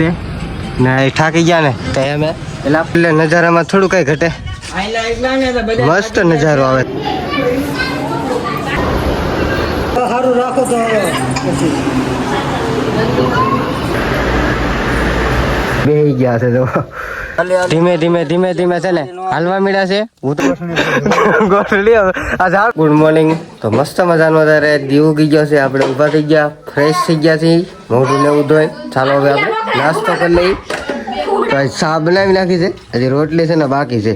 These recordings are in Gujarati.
છે ને થાકી ગયા ને તો અમે એટલે નજારામાં થોડું કઈ ઘટે મસ્ત નજારો આવે સારું રાખો તો બેહી ગયા છે તો ધીમે ધીમે ધીમે ધીમે છે ને હાલવા મળ્યા છે હું તો ગુડ મોર્નિંગ તો મસ્ત મજાનો અત્યારે દીવ ગઈ ગયો છે આપણે ઊભા થઈ ગયા ફ્રેશ થઈ ગયા છીએ મોઢું ને એવું ધોઈ ચાલો હવે આપણે નાસ્તો કરી લઈએ તો ચા બનાવી નાખી છે હજી રોટલી છે ને બાકી છે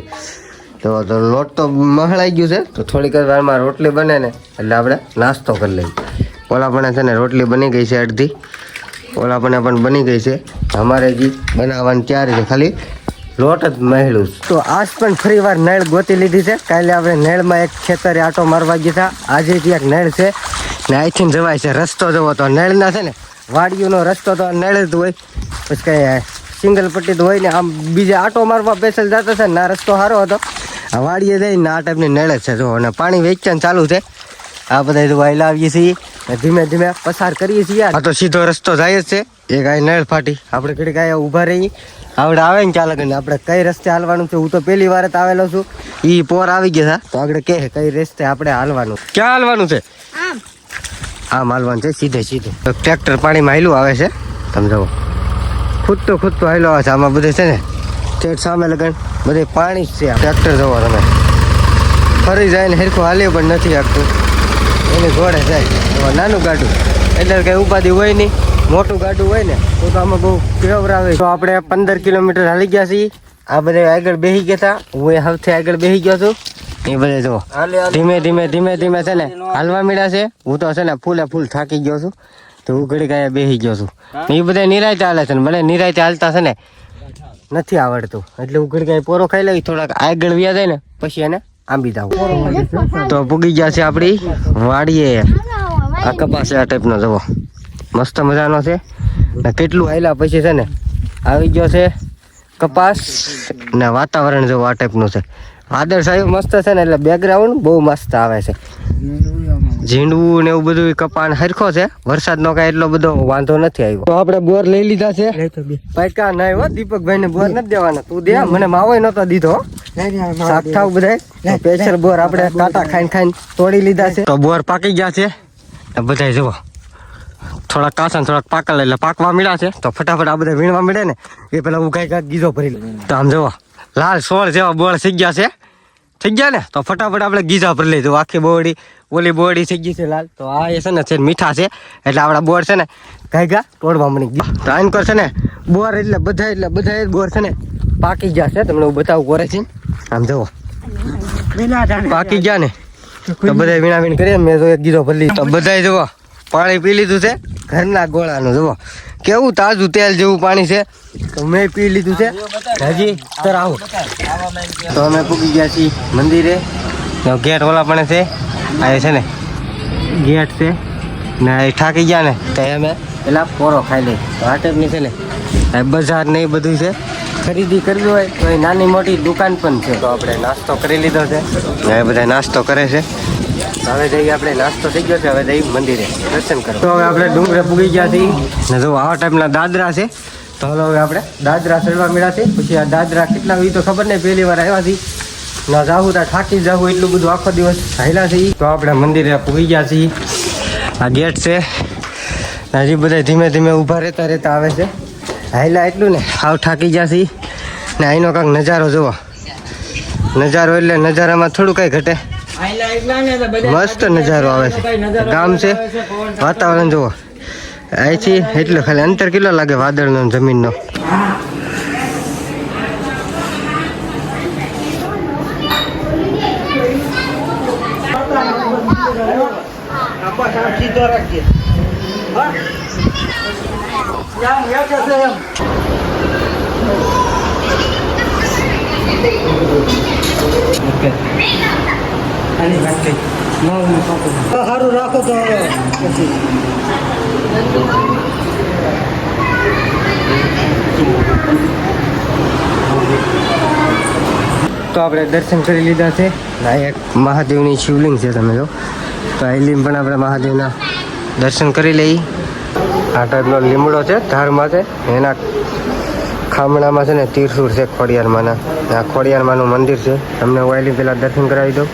તો લોટ તો મહળાઈ ગયું છે તો થોડીક વારમાં રોટલી બને ને એટલે આપણે નાસ્તો કરી લઈએ ઓલા પણ છે ને રોટલી બની ગઈ છે અડધી ઓલા પણ બની ગઈ છે અમારે જે બનાવવાની તૈયારી છે ખાલી લોટ જ મહેલું તો આજ પણ ફરી વાર નળ ગોતી લીધી છે કાલે આપણે નળમાં એક ખેતરે આટો મારવા ગયા હતા આજે જે એક નળ છે ને અહીંથી જવાય છે રસ્તો જવો તો નળના છે ને વાડીઓનો રસ્તો તો નળ જ હોય પછી કઈ સિંગલ પટ્ટી તો હોય ને આમ બીજે આટો મારવા પેસલ જતો છે ને આ રસ્તો સારો હતો આ વાડીએ જઈને આ ટાઈપની નળ જ છે જો અને પાણી વેચાણ ચાલુ છે આ બધા જો વાયલા આવીએ છીએ ધીમે ધીમે પસાર કરીએ છીએ આ તો સીધો રસ્તો જાય જ છે એક આ નળ ફાટી આપણે ઘડીક આ ઊભા રહીએ આવડે આવે ને ચાલે ને આપણે કઈ રસ્તે હાલવાનું છે હું તો પહેલી વાર જ આવેલો છું ઈ પોર આવી ગયા હતા તો આગળ કે કઈ રસ્તે આપણે હાલવાનું ક્યાં હાલવાનું છે આમ હાલવાનું છે સીધે સીધે ટ્રેક્ટર પાણીમાં હાલ્યું આવે છે તમે જુઓ ખૂદતો હાલ્યો આવે છે આમાં બધે છે ને ઠેઠ સામે લગન બધે પાણી જ છે ટ્રેક્ટર જવો તમે ફરી જાય ને હેરખું હાલ્યું પણ નથી આપતું એની ઘોડે જાય નાનું ગાડું એટલે કઈ ઉપાધિ હોય નહીં મોટું ગાડું હોય ને તો આમાં બહુ કેવરાવે તો આપણે 15 કિલોમીટર હાલી ગયા છીએ આ બધા આગળ બેસી ગયા હતા હું એ સૌથી આગળ બેસી ગયો છું એ બધે જો ધીમે ધીમે છે ને હાલવા મળ્યા છે હું તો છે ને ફૂલે ફૂલ થાકી ગયો છું તો હું ઘડી કાંઈ બેસી ગયો છું એ બધા નિરાયતે હાલે છે ને મને નિરાયતે હાલતા છે ને નથી આવડતું એટલે હું ઘડી કાંઈ પોરો ખાઈ લઈ થોડાક આગળ વ્યા જાય ને પછી એને આંબી જાવ તો પૂગી ગયા છે આપણી વાડીએ આ કપાસ આ ટાઈપનો જવો મસ્ત મજાનો છે ને કેટલું હાલ્યા પછી છે ને આવી ગયો છે કપાસ ને વાતાવરણ જેવું આ ટાઈપનું છે વાદળ સાહેબ મસ્ત છે ને એટલે બેકગ્રાઉન્ડ બહુ મસ્ત આવે છે ઝીંડવું ને એવું બધું કપાન હરખો છે વરસાદનો કાંઈ એટલો બધો વાંધો નથી આવ્યો તો આપણે બોર લઈ લીધા છે પૈકા નહીં હો દીપકભાઈ ને બોર નથી દેવાના તું દે મને માવો નતો દીધો શાક થાવ બધા સ્પેશિયલ બોર આપણે કાંટા ખાઈને તોડી લીધા છે તો બોર પાકી ગયા છે બધા જુઓ થોડાક કાસા થોડાક પાકલ એટલે પાકવા મળ્યા છે તો ફટાફટ આ બધા વીણવા મળે ને એ પેલા હું કઈ ગીઝો ભરી લઉં તો આમ જુઓ લાલ 16 જેવા બોર થઈ ગયા છે થઈ ગયા ને તો ફટાફટ આપણે ગીઝા ભરી લઈશું આખી બોડી ઓલી બોડી થઈ ગઈ છે લાલ તો આ એ છે ને છે મીઠા છે એટલે આપણા બોર છે ને ગાયગા તોડવા મળી ગયા તો આનકોર છે ને બોર એટલે બધા બોર છે ને પાકી ગયા છે તમને હું બતાવું કોરે છે આમ જુઓ પાકી ગયા ને તો બધા વીણા કરીએ મેં તો એક ગીઝો ભરી તો બધા જુઓ પાણી પી લીધું છે ઘરના ગોળાનું જુઓ કેવું તાજું તેલ જેવું પાણી છે તો મેં પી લીધું છે હજી તર આવો તો અમે પૂકી ગયા છીએ મંદિરે ગેટ ઓલા પણ છે આ છે ને ગેટ છે ને એ થાકી ગયા ને તો અમે પેલા પોરો ખાઈ લઈ તો આ ટાઈપની છે ને બજાર ને એ બધું છે ખરીદી કરવી હોય તો એ નાની મોટી દુકાન પણ છે તો આપણે નાસ્તો કરી લીધો છે એ બધા નાસ્તો કરે છે હવે જઈએ આપણે નાસ્તો થઈ ગયો છે હવે જઈએ મંદિરે દર્શન કરવા તો હવે આપણે ડુંગરે પૂગી ગયા છીએ ને જો આવા ટાઈપના દાદરા છે તો હવે આપણે દાદરા ચડવા મળ્યા છે પછી આ દાદરા કેટલા હોય તો ખબર નહીં પહેલી વાર આવ્યા છીએ ના જાવું ત્યાં થાકી જાવું એટલું બધું આખો દિવસ હાલ્યા છીએ તો આપણે મંદિરે પૂગી ગયા છીએ આ ગેટ છે હજી બધા ધીમે ધીમે ઊભા રહેતા આવે છે હાલ્યા એટલું ને હાવ થાકી ગયા છીએ ને અહીંનો કાંઈક નજારો જુઓ નજારો એટલે નજારામાં થોડું કંઈ ઘટે મસ્ત નજારો આવે છે ગામ છે વાતાવરણ જુઓ અહીંથી એટલે ખાલી અંતર કેટલો લાગે વાદળનો જમીનનો સારું રાખો તો પછી તો આપણે દર્શન કરી લીધા છે આ એક મહાદેવની શિવલિંગ છે તમે જો તો આઈલીમ પણ આપણે મહાદેવના દર્શન કરી લઈએ આ ટાઈપનો લીમડો છે ધારમાં છે, એના ખામણામાં છે ને તીરસુર છે ખોડિયારમાંના. આ ખોડિયારમાંનું મંદિર છે. તમને વાયલી પહેલાં દર્શન કરાવી દઉં.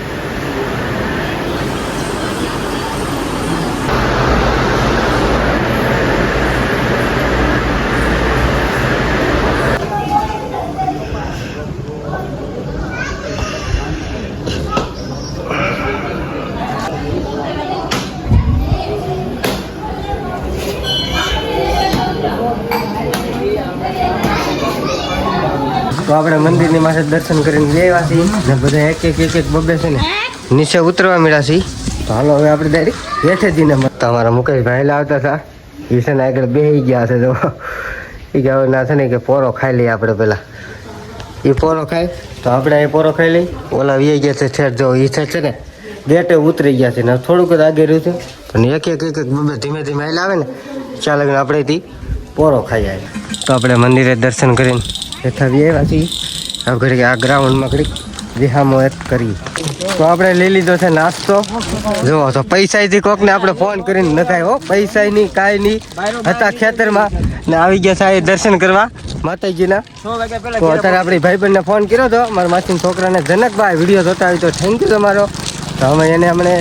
તો આપણે મંદિરની માથે દર્શન કરીને ગયા છીએ ને બધા એક બબ્બે છે ને નીચે ઉતરવા મળ્યા છીએ. તો હાલો હવે આપણે ડાયરેક્ટ હેઠે જઈને તમારા મુકેશભાઈ લાવતા હતા એ છે ને આગળ બેસી ગયા છે. તો એ કે હવે ના છે ને કે પોરો ખાઈ લઈએ આપણે પહેલાં. એ પોરો ખાય તો આપણે અહીં પોરો ખાઈ લઈ. ઓલા વી ગયા છે ઠેર જો એ છે ને ગેટે ઉતરી ગયા છે ને થોડુંક જ આગે રહ્યું છે. અને એક બબ્બે ધીમે ધીમે આવેલા આવે ને ચાલ આપણે અહીંથી પોરો ખાઈ આવે. તો આપણે મંદિરે દર્શન કરીને હેઠા આવ્યા છીએ. આ ઘડી આ ગ્રાઉન્ડમાં ઘડી વિહામો એક કરી. તો આપણે લઈ લીધો છે નાસ્તો. જુઓ તો પૈસાથી કોકને આપણે ફોન કરીને ન થાય હો, પૈસા નહીં કાંઈ નહીં હતા ખેતરમાં ને આવી ગયા સાહેબ દર્શન કરવા માતાજીના. તો અત્યારે આપણી ભાઈબંધને ફોન કર્યો હતો મારા માસીના છોકરાને જનકભાઈ વિડીયો જોતા હોય તો થેન્ક યુ તમારો. તો અમે એને અમને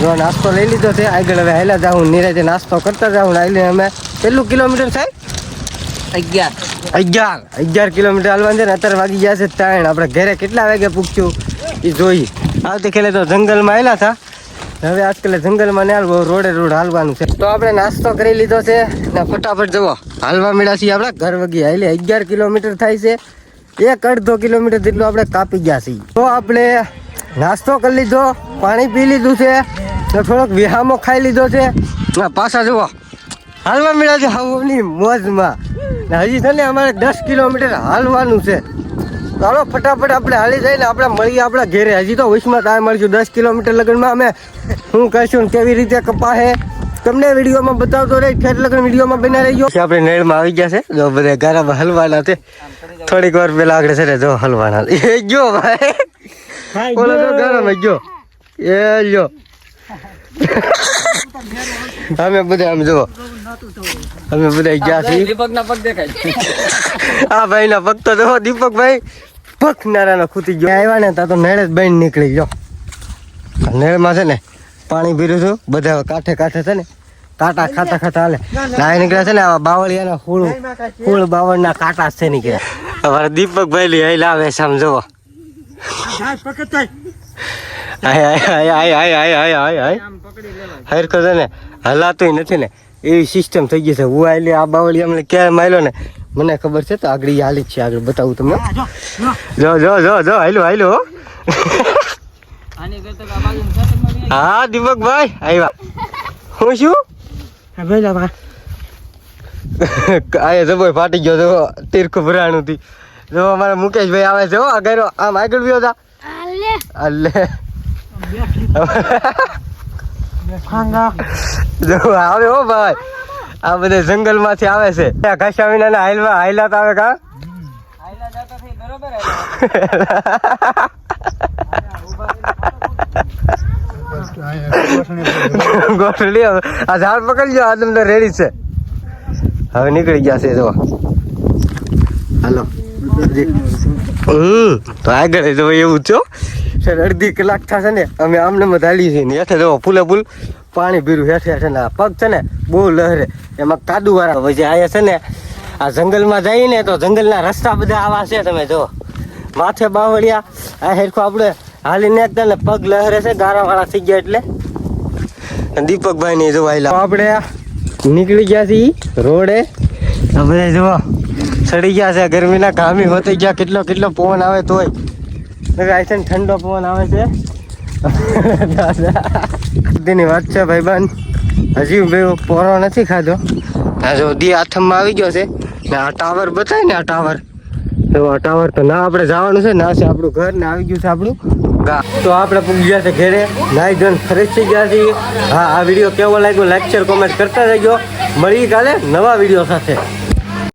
જો નાસ્તો લઈ લીધો છે. આગળ હવે હાલ્યા જાઉં નિરાતે નાસ્તો કરતા જાઉં. આવીને અમે કેટલું કિલોમીટર થાય 11 કિલોમીટર હાલવાનું છે ને. અત્યારે વાગી ગયા છે 3. આપણે ઘરે કેટલા વાગે પૂછ્યું એ જોઈ. આવતી ખેલે તો જંગલમાં આવેલા હતા. હવે આજકાલે જંગલમાં ને હાલવું રોડ હાલવાનું છે. તો આપણે નાસ્તો કરી લીધો છે ને ફટાફટ જવો હાલવા મળ્યા છીએ. આપણે ઘર વગી હાલે 11 કિલોમીટર થાય છે. 1.5 કિલોમીટર જેટલું આપણે કાપી ગયા છીએ. તો આપણે નાસ્તો કરી લીધો, પાણી પી લીધું છે તો થોડોક વિહામો ખાઈ લીધો છે. પાછા જુઓ હાલવા મળ્યા છે હવની મોજમાં. હજી છે ને અમારે 10 કિલોમીટર હાલવાનું છે. ચાલો ફટાફટ આપણે હાલી જઈને આપણે મળીએ આપણા ઘેરે. હજી તો વિશમાં તારે મળીશું 10 કિલોમીટર લગ્નમાં અમે શું કરશું ને કેવી રીતે કપાહે તમને વિડીયોમાં બતાવતો રહી. ખેત લગ્ન વિડીયોમાં બના રહીજો. આપણે નેળમાં આવી ગયા છે જો બધા ગારામાં હલવાના છે. થોડીક વાર પેલા આગળ છે ને જો હલવાના એ જો ભાઈ બોલો તો ગારામાં જો એ જો અમે બધા આમ જુઓ અમે બધા ગયા છીએ. દીપકના પગ દેખાય. આ ભાઈ ના પગ તો જો દીપકભાઈ પગ નારાનો ખૂટી ગયો. આવ્યા ને તા તો નેળ જ બહીને નીકળી ગયો. નેળમાં છે ને પાણી પીરું છું. બધા કાંઠે છે ને કાંટા ખાતા હાલે નાય નીકળ્યા છે ને આવા બાવળિયાના ફૂલ બાવળના કાંટા છે નીકળ્યા. અમારા દીપકભાઈ લી અહીં લાવે સમજો. હરખો છે ને હલાતું નથી ને એવી સિસ્ટમ થઈ ગઈ છે. હું આલી આ બાવળી અમને ક્યારે માર્યો ને મને ખબર છે. તો આગળ હાલી જ છે. આગળ બતાવું તમને. જો હાલો હા દીપકભાઈ આવ્યા. હું શું આ જબો ફાટી ગયો તો તીરખું ભરાણું હતી. જો અમારા મુકેશભાઈ આવે છે. આગળ આમ આગળ ગયો હતા અલ્લે જો આવે હો ભાઈ. આ બધા જંગલ માંથી આવે છે. ઘાસા વિના હાઈલાત આવે કા ગોઠલી આ ઝાડ પકડજો. આ તમને રેડી છે. હવે નીકળી ગયા છે જો હાલો. તો આગળ જો એવું છો સર 1.5 કલાક થશે ને અમે આમને મધાલી છે ને હેઠે જો ફૂલે ફૂલ પાણી પીરું હેઠે ને પગ છે ને બહુ લહેરે એમાં કાદુ વાળા પછી આયા છે ને આ જંગલમાં જઈએ ને તો જંગલના રસ્તા બધા આવા છે. તમે જો માથે બાવળિયા આ હેરખો આપણે હાલી નાખતા ને પગ લહેરે છે ગારા વાળા થઈ ગયા એટલે. દીપકભાઈ ની જો આયલા આપણે નીકળી ગયા છીએ રોડે. બધા જો સડી ગયા છે ગરમીના ઘામી હોતી ગયા. કેટલો પવન આવે તોય ઠંડો પવન આવે છે. ની વાત છે ભાઈબંધ. હજી ભાઈ પોરો નથી ખાધો. આ જો દી હાથમાં આવી ગયો છે ને આ ટાવર બતાય ને આ ટાવર તો ના આપણે જવાનું છે ના છે આપણું ઘર ને આવી ગયું છે આપણું ગા. તો આપણે પૂગી ગયા છે ઘરે નાઈ ધોઈને ફ્રેશ થઈ ગયા છીએ. હા આ વિડીયો કેવો લાગ્યો લાઈક શેર કોમેન્ટ કરતા રહેજો. મળી કાલે નવા વિડીયો સાથે.